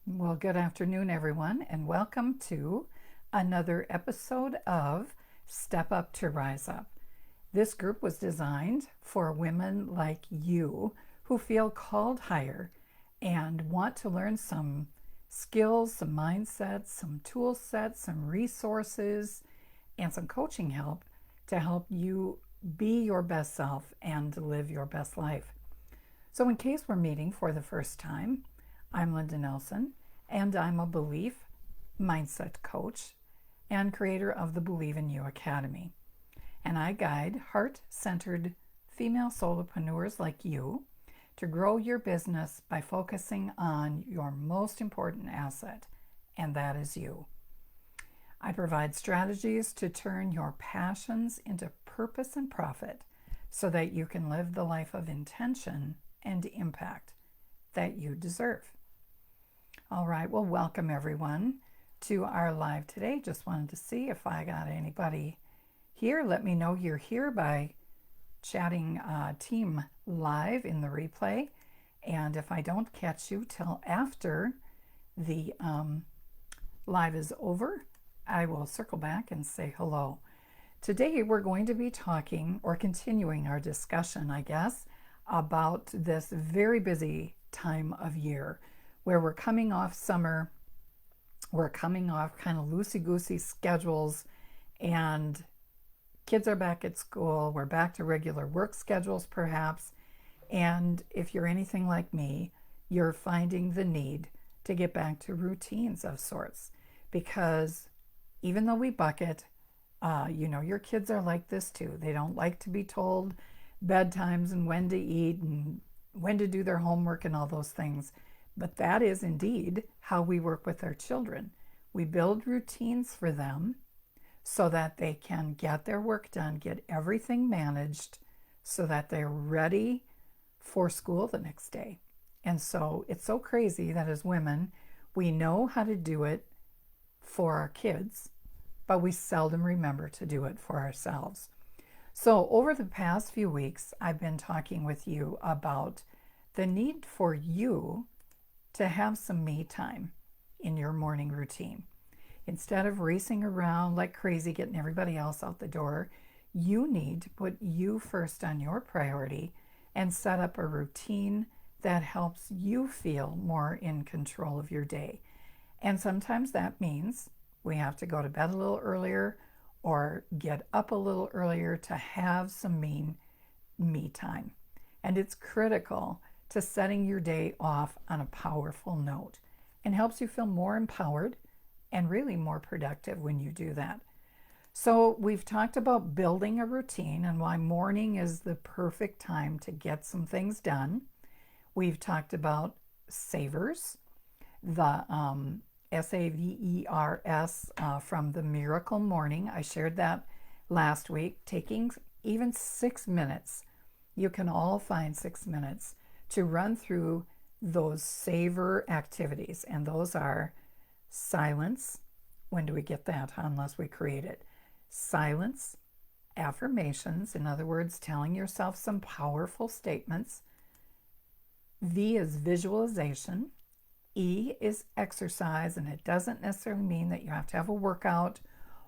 Well, good afternoon, everyone, and welcome to another episode of Step Up to Rise Up. This group was designed for women like you who feel called higher and want to learn some skills, some mindsets, some tool sets, some resources, and some coaching help to help you be your best self and live your best life. So, in case we're meeting for the first time, I'm Linda Nelson, and I'm a belief mindset coach and creator of the Believe in You Academy. And I guide heart centered female solopreneurs like you to grow your business by focusing on your most important asset, and that is you. I provide strategies to turn your passions into purpose and profit so that you can live the life of intention and impact that you deserve. All right, well, welcome everyone to our live today. Just wanted to see if I got anybody here. Let me know you're here by chatting team live in the replay. And if I don't catch you till after the live is over, I will circle back and say hello. Today we're going to be talking or continuing our discussion, I guess, about this very busy time of year where we're coming off summer, we're coming off kind of loosey-goosey schedules, and kids are back at school, we're back to regular work schedules perhaps, and if you're anything like me, you're finding the need to get back to routines of sorts, because even though we bucket, your kids are like this too. They don't like to be told bedtimes and when to eat and when to do their homework and all those things. But that is indeed how we work with our children. We build routines for them so that they can get their work done, get everything managed so that they're ready for school the next day. And so it's so crazy that as women, we know how to do it for our kids, but we seldom remember to do it for ourselves. So over the past few weeks, I've been talking with you about the need for you to have some me time in your morning routine. Instead of racing around like crazy, getting everybody else out the door, you need to put you first on your priority and set up a routine that helps you feel more in control of your day. And sometimes that means we have to go to bed a little earlier or get up a little earlier to have some me time. And it's critical to setting your day off on a powerful note and helps you feel more empowered and really more productive when you do that. So we've talked about building a routine and why morning is the perfect time to get some things done. We've talked about savers, the SAVERS from the Miracle Morning. I shared that last week, taking even 6 minutes. You can all find 6 minutes to run through those savor activities. And those are silence. When do we get that unless we create it? Silence, affirmations, in other words, telling yourself some powerful statements. V is visualization. E is exercise, and it doesn't necessarily mean that you have to have a workout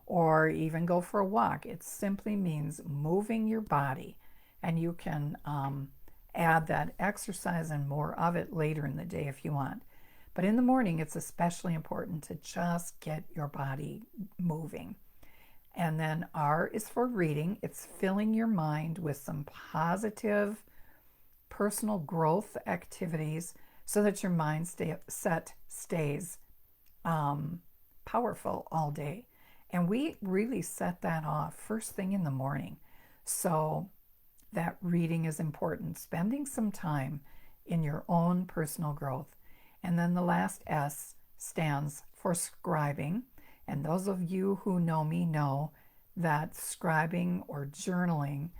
or even go for a walk. It simply means moving your body, and you can add that exercise and more of it later in the day if you want. But in the morning, it's especially important to just get your body moving. And then R is for reading. It's filling your mind with some positive personal growth activities so that your mindset stays powerful all day. And we really set that off first thing in the morning. So that reading is important, spending some time in your own personal growth. And then the last S stands for scribing. And those of you who know me know that scribing or journaling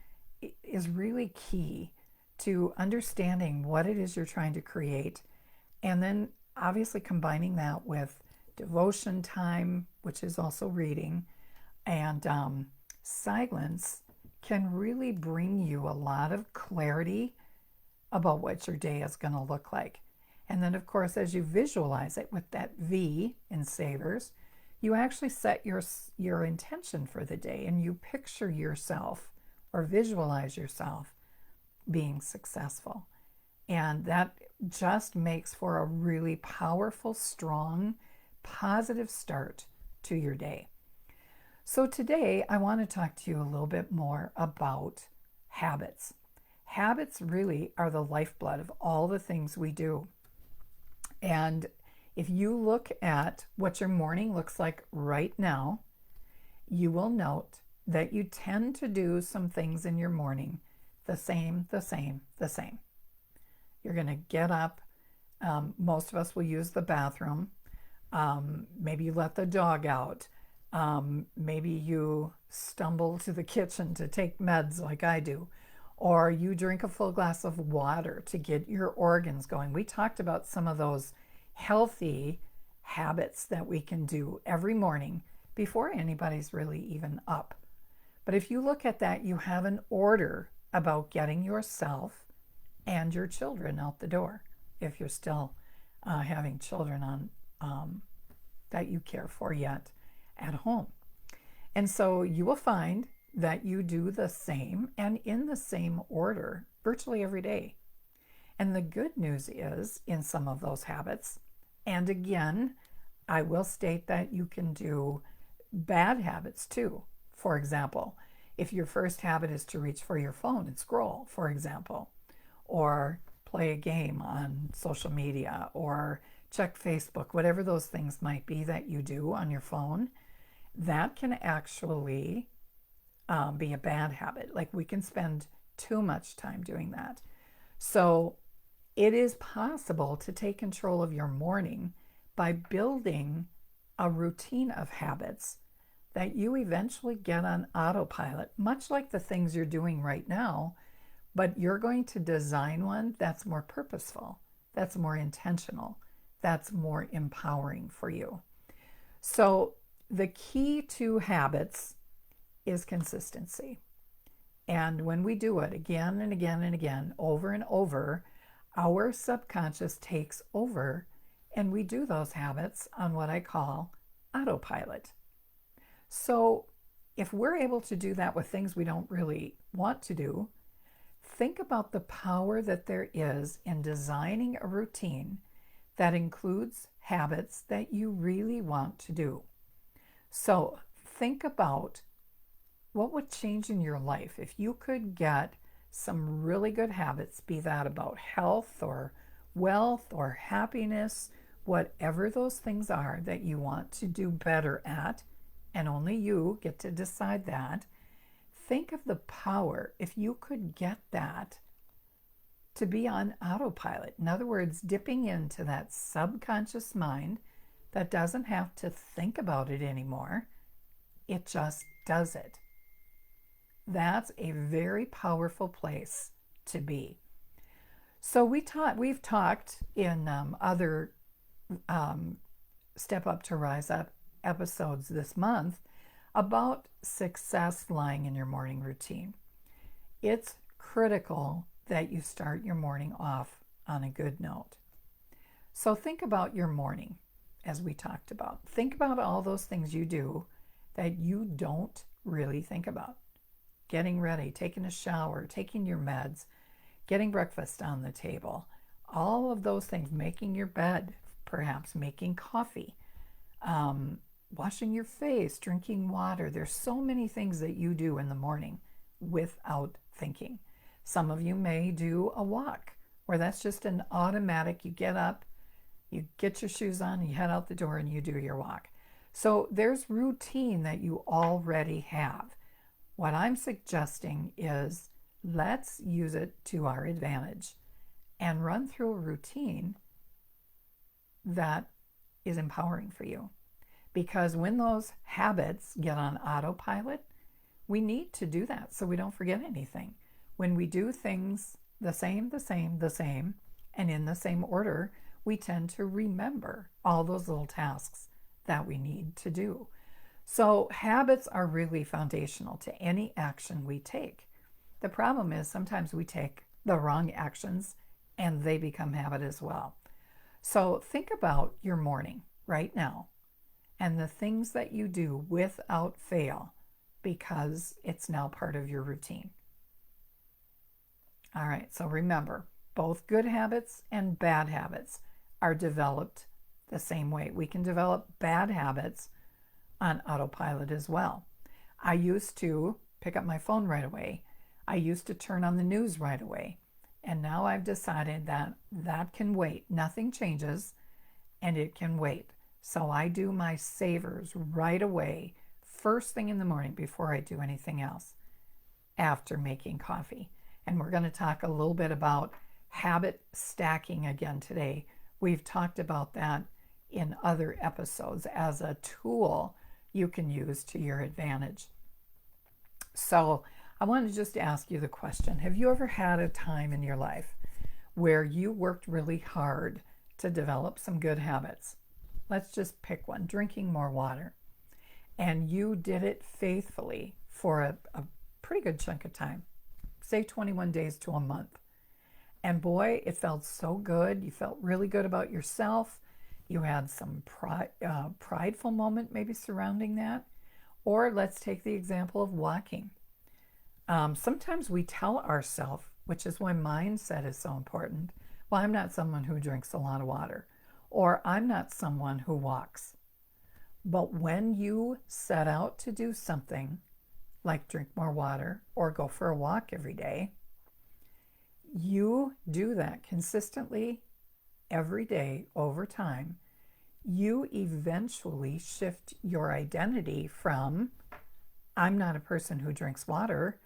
is really key to understanding what it is you're trying to create. And then obviously combining that with devotion time, which is also reading, and silence can really bring you a lot of clarity about what your day is going to look like. And then, of course, as you visualize it with that V in Savers, you actually set your intention for the day and you picture yourself or visualize yourself being successful. And that just makes for a really powerful, strong, positive start to your day. So today I want to talk to you a little bit more about habits. Habits really are the lifeblood of all the things we do. And if you look at what your morning looks like right now, you will note that you tend to do some things in your morning the same. You're going to get up. Most of us will use the bathroom. Maybe you let the dog out. Maybe you stumble to the kitchen to take meds like I do. Or you drink a full glass of water to get your organs going. We talked about some of those healthy habits that we can do every morning before anybody's really even up. But if you look at that, you have an order about getting yourself and your children out the door, if you're still having children on that you care for yet at home. And so you will find that you do the same and in the same order virtually every day. And the good news is in some of those habits, and again, I will state that you can do bad habits too. For example, if your first habit is to reach for your phone and scroll, for example, or play a game on social media or check Facebook, whatever those things might be that you do on your phone, that can actually be a bad habit. Like we can spend too much time doing that. So it is possible to take control of your morning by building a routine of habits that you eventually get on autopilot, much like the things you're doing right now, but you're going to design one that's more purposeful, that's more intentional, that's more empowering for you. So the key to habits is consistency. And when we do it again and again and again, over and over, our subconscious takes over and we do those habits on what I call autopilot. So if we're able to do that with things we don't really want to do, think about the power that there is in designing a routine that includes habits that you really want to do. So think about what would change in your life if you could get some really good habits, be that about health or wealth or happiness, whatever those things are that you want to do better at, and only you get to decide that. Think of the power if you could get that to be on autopilot. In other words, dipping into that subconscious mind that doesn't have to think about it anymore. It just does it. That's a very powerful place to be. So we've talked in other Step Up to Rise Up episodes this month about success lying in your morning routine. It's critical that you start your morning off on a good note. So think about your morning, as we talked about. Think about all those things you do that you don't really think about. Getting ready, taking a shower, taking your meds, getting breakfast on the table, all of those things, making your bed, perhaps making coffee, washing your face, drinking water. There's so many things that you do in the morning without thinking. Some of you may do a walk where that's just an automatic, you get up, you get your shoes on, you head out the door and you do your walk. So there's routine that you already have. What I'm suggesting is let's use it to our advantage and run through a routine that is empowering for you. Because when those habits get on autopilot, we need to do that so we don't forget anything. When we do things the same, and in the same order, we tend to remember all those little tasks that we need to do. So habits are really foundational to any action we take. The problem is sometimes we take the wrong actions and they become habit as well. So think about your morning right now and the things that you do without fail because it's now part of your routine. All right, so remember, both good habits and bad habits are developed the same way. We can develop bad habits on autopilot as well. I used to pick up my phone right away. I used to turn on the news right away. And now I've decided that that can wait. Nothing changes and it can wait. So I do my savers right away, first thing in the morning before I do anything else, after making coffee. And we're going to talk a little bit about habit stacking again today. We've talked about that in other episodes as a tool you can use to your advantage. So I want to just ask you the question, have you ever had a time in your life where you worked really hard to develop some good habits? Let's just pick one, drinking more water. And you did it faithfully for a pretty good chunk of time, say 21 days to a month. And boy, it felt so good. You felt really good about yourself. You had some prideful moment maybe surrounding that. Or let's take the example of walking. Sometimes we tell ourselves, which is why mindset is so important, well, I'm not someone who drinks a lot of water, or I'm not someone who walks. But when you set out to do something like drink more water or go for a walk every day, you do that consistently every day over time, you eventually shift your identity from I'm not a person who drinks water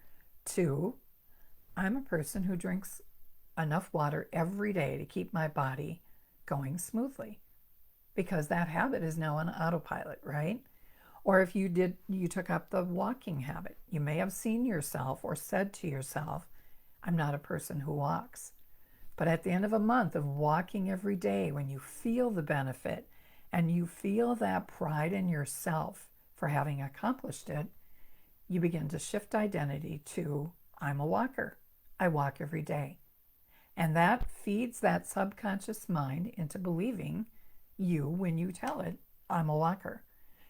to I'm a person who drinks enough water every day to keep my body going smoothly, because that habit is now on autopilot, right? Or if you took up the walking habit, you may have seen yourself or said to yourself, I'm not a person who walks. But at the end of a month of walking every day, when you feel the benefit and you feel that pride in yourself for having accomplished it, you begin to shift identity to I'm a walker. I walk every day. And that feeds that subconscious mind into believing you when you tell it, I'm a walker.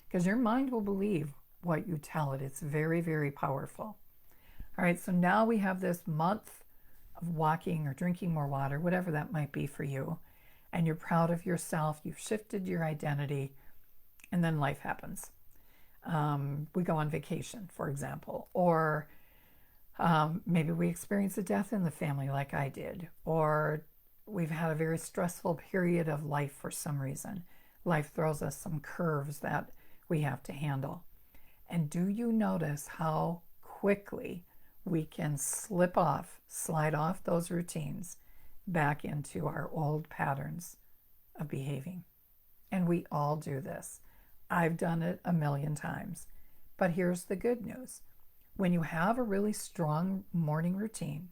Because your mind will believe what you tell it. It's very, very powerful. All right, so now we have this month of walking or drinking more water, whatever that might be for you, and you're proud of yourself. You've shifted your identity, and then life happens. We go on vacation, for example, or maybe we experience a death in the family like I did, or we've had a very stressful period of life for some reason. Life throws us some curves that we have to handle. And do you notice how quickly we can slide off those routines back into our old patterns of behaving? And we all do this. I've done it a million times. But here's the good news. When you have a really strong morning routine,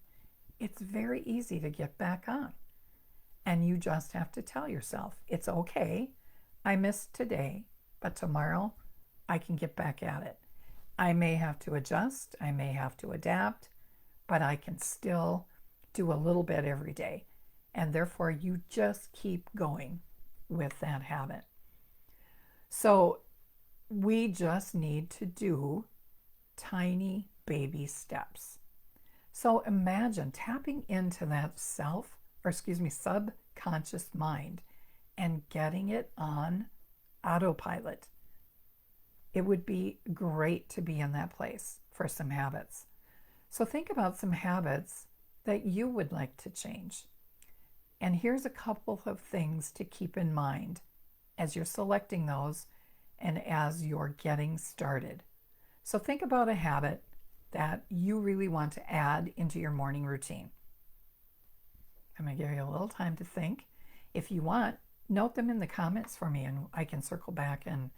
it's very easy to get back on. And you just have to tell yourself, it's okay. I missed today, but tomorrow I can get back at it. I may have to adjust, I may have to adapt, but I can still do a little bit every day. And therefore, you just keep going with that habit. So we just need to do tiny baby steps. So imagine tapping into that subconscious mind and getting it on autopilot. It would be great to be in that place for some habits. So think about some habits that you would like to change. And here's a couple of things to keep in mind as you're selecting those and as you're getting started. So think about a habit that you really want to add into your morning routine. I'm going to give you a little time to think. If you want, note them in the comments for me and I can circle back and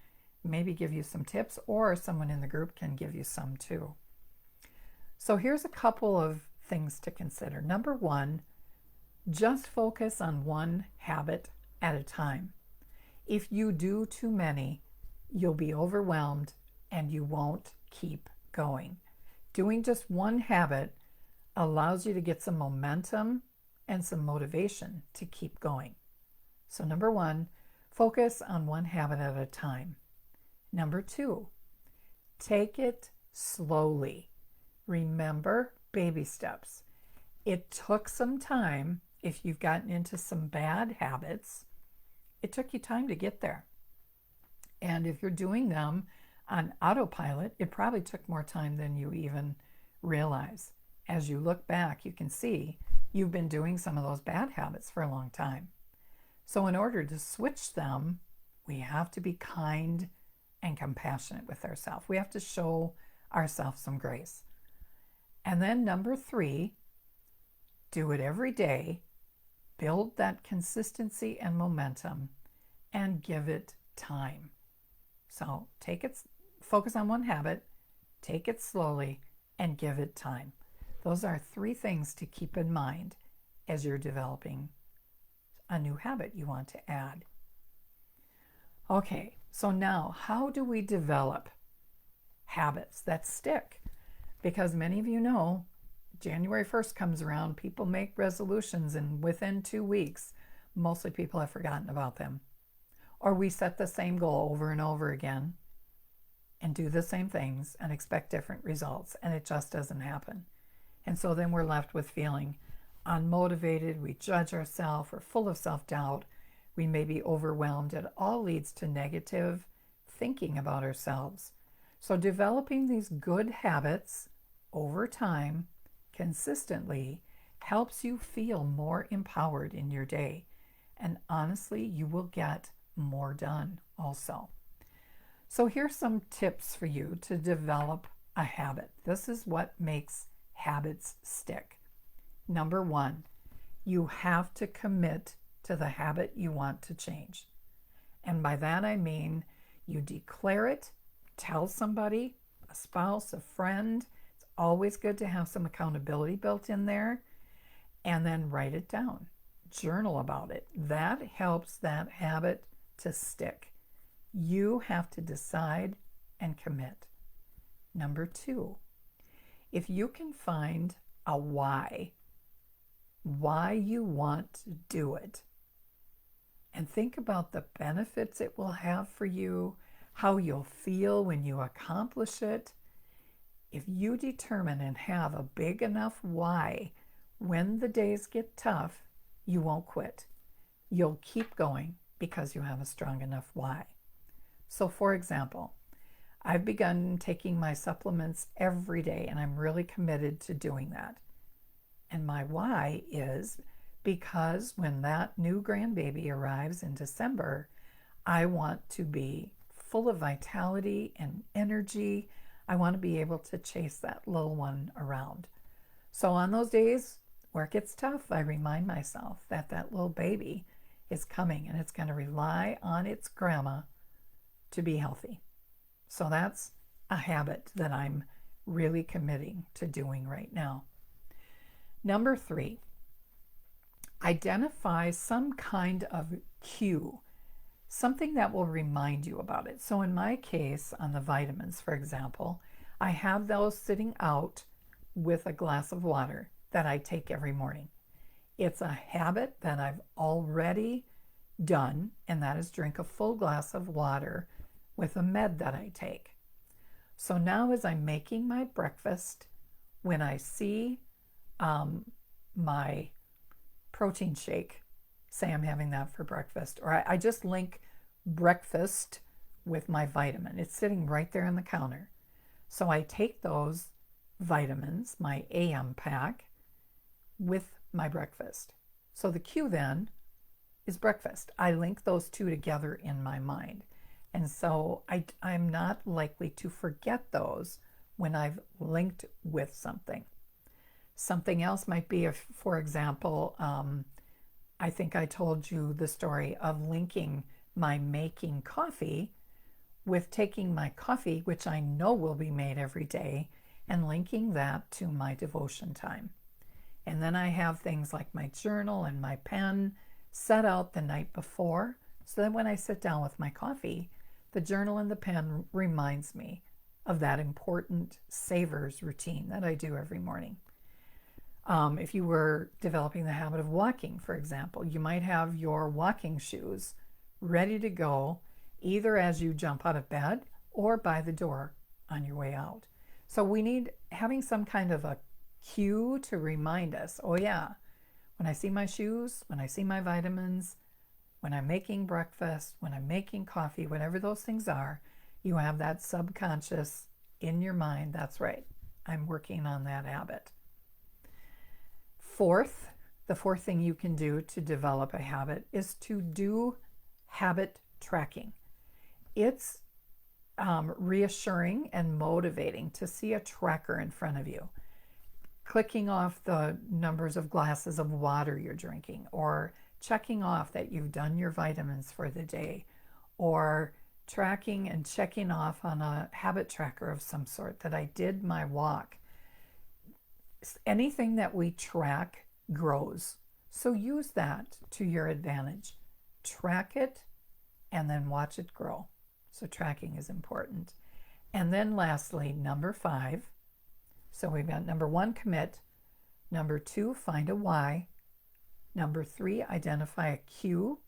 maybe give you some tips, or someone in the group can give you some too. So here's a couple of things to consider. Number one, just focus on one habit at a time. If you do too many, you'll be overwhelmed and you won't keep going. Doing just one habit allows you to get some momentum and some motivation to keep going. So, number one, focus on one habit at a time. Number two, take it slowly. Remember, baby steps. It took some time. If you've gotten into some bad habits, it took you time to get there. And if you're doing them on autopilot, it probably took more time than you even realize. As you look back, you can see you've been doing some of those bad habits for a long time. So in order to switch them, we have to be kind and compassionate with ourselves. We have to show ourselves some grace. And then number three, do it every day. Build that consistency and momentum and give it time. So focus on one habit, take it slowly, and give it time. Those are three things to keep in mind as you're developing a new habit you want to add. Okay, so now how do we develop habits that stick? Because many of you know, January 1st comes around, people make resolutions, and within 2 weeks, mostly people have forgotten about them. Or we set the same goal over and over again and do the same things and expect different results, and it just doesn't happen. And so then we're left with feeling unmotivated, we judge ourselves, we're full of self-doubt, we may be overwhelmed. It all leads to negative thinking about ourselves. So developing these good habits over time, consistently, helps you feel more empowered in your day. And honestly, you will get more done also. So here's some tips for you to develop a habit. This is what makes habits stick. Number one, you have to commit to the habit you want to change. And by that I mean you declare it, tell somebody, a spouse, a friend. It's always good to have some accountability built in there, and then write it down. Journal about it. That helps that habit to stick. You have to decide and commit. Number two, if you can find a why you want to do it, and think about the benefits it will have for you, how you'll feel when you accomplish it. If you determine and have a big enough why, when the days get tough, you won't quit. You'll keep going because you have a strong enough why. So for example, I've begun taking my supplements every day, and I'm really committed to doing that. And my why is because when that new grandbaby arrives in December, I want to be full of vitality and energy. I want to be able to chase that little one around. So on those days where it gets tough, I remind myself that that little baby is coming and it's going to rely on its grandma to be healthy. So that's a habit that I'm really committing to doing right now. Number three, identify some kind of cue, something that will remind you about it. So in my case, on the vitamins, for example, I have those sitting out with a glass of water that I take every morning. It's a habit that I've already done, and that is drink a full glass of water with a med that I take. So now as I'm making my breakfast, when I see my protein shake, say I'm having that for breakfast, or I just link breakfast with my vitamin. It's sitting right there on the counter. So I take those vitamins, my AM pack, with my breakfast. So the cue then is breakfast. I link those two together in my mind. And so I'm not likely to forget those when I've linked with something. Something else might be, if, for example, I think I told you the story of linking my making coffee with taking my coffee, which I know will be made every day, and linking that to my devotion time. And then I have things like my journal and my pen set out the night before, so that when I sit down with my coffee, the journal and the pen reminds me of that important savers routine that I do every morning. If you were developing the habit of walking, for example, you might have your walking shoes ready to go either as you jump out of bed or by the door on your way out. So we need having some kind of a cue to remind us, oh yeah, when I see my shoes, when I see my vitamins, when I'm making breakfast, when I'm making coffee, whatever those things are, you have that subconscious in your mind, that's right, I'm working on that habit. The fourth thing you can do to develop a habit is to do habit tracking. It's reassuring and motivating to see a tracker in front of you, clicking off the numbers of glasses of water you're drinking, or checking off that you've done your vitamins for the day, or tracking and checking off on a habit tracker of some sort that I did my walk. Anything that we track grows. So use that to your advantage. Track it and then watch it grow. So tracking is important. And then lastly, number 5. So we've got number 1, commit. Number 2, find a why. Number 3, identify a cue.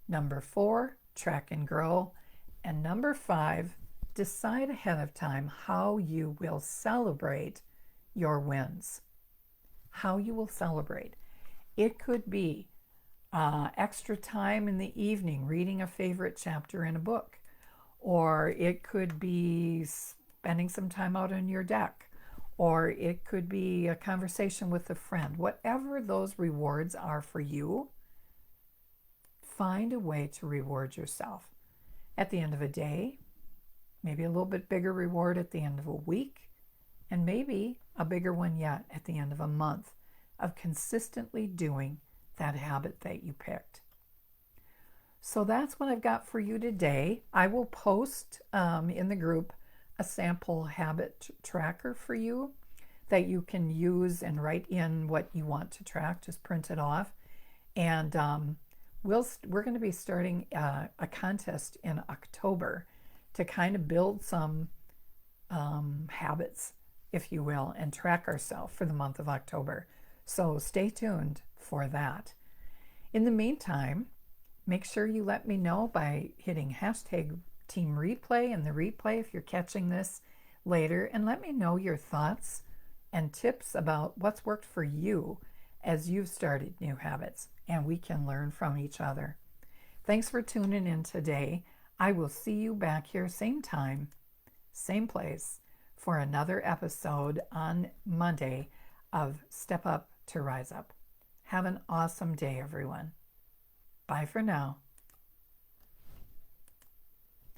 Number 4, track and grow. And number 5, decide ahead of time how you will celebrate your wins. How you will celebrate. It could be extra time in the evening reading a favorite chapter in a book, or it could be spending some time out on your deck, or it could be a conversation with a friend. Whatever those rewards are for you, find a way to reward yourself. At the end of a day, maybe a little bit bigger reward at the end of a week, and maybe a bigger one yet at the end of a month of consistently doing that habit that you picked. So that's what I've got for you today. I will post in the group a sample habit tracker for you that you can use and write in what you want to track. Just print it off. And we're going to be starting a contest in October to kind of build some habits, if you will, and track ourselves for the month of October. So stay tuned for that. In the meantime, make sure you let me know by hitting hashtag Team Replay in the replay if you're catching this later, and let me know your thoughts and tips about what's worked for you as you've started new habits, and we can learn from each other. Thanks for tuning in today. I will see you back here same time, same place for another episode on Monday of Step Up to Rise Up. Have an awesome day, everyone. Bye for now.